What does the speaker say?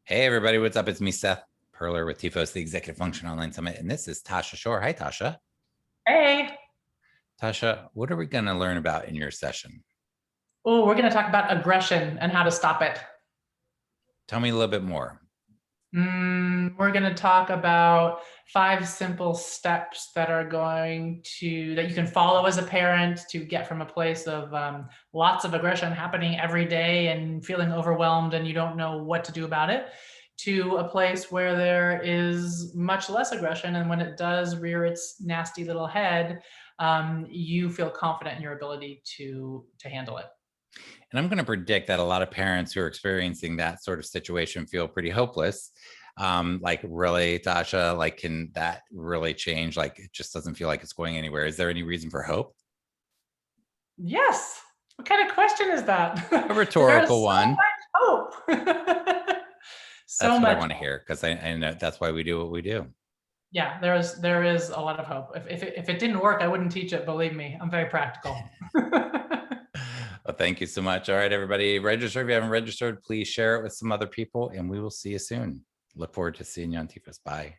Hey, everybody. What's up? It's me, Seth Perler with TEFOS, the Executive Function Online Summit. And this is Tosha Schore. Hi, Tosha. Hey. Tasha, what are we going to learn about in your session? Oh, we're going to talk about aggression and how to stop it. Tell me a little bit more. We're going to talk about 5 simple steps that you can follow as a parent to get from a place of lots of aggression happening every day and feeling overwhelmed and you don't know what to do about it, to a place where there is much less aggression, and when it does rear its nasty little head, you feel confident in your ability to handle it. And I'm going to predict that a lot of parents who are experiencing that sort of situation feel pretty hopeless. Really, Tasha, can that really change? It just doesn't feel like it's going anywhere. Is there any reason for hope? Yes. What kind of question is that? A rhetorical one. Hope. That's what I want to hear, because I know that's why we do what we do. Yeah, there is a lot of hope. If it didn't work, I wouldn't teach it. Believe me, I'm very practical. Well, thank you so much. All right, everybody, register. If you haven't registered, please share it with some other people, and we will see you soon. Look forward to seeing you on TEFOS. Bye.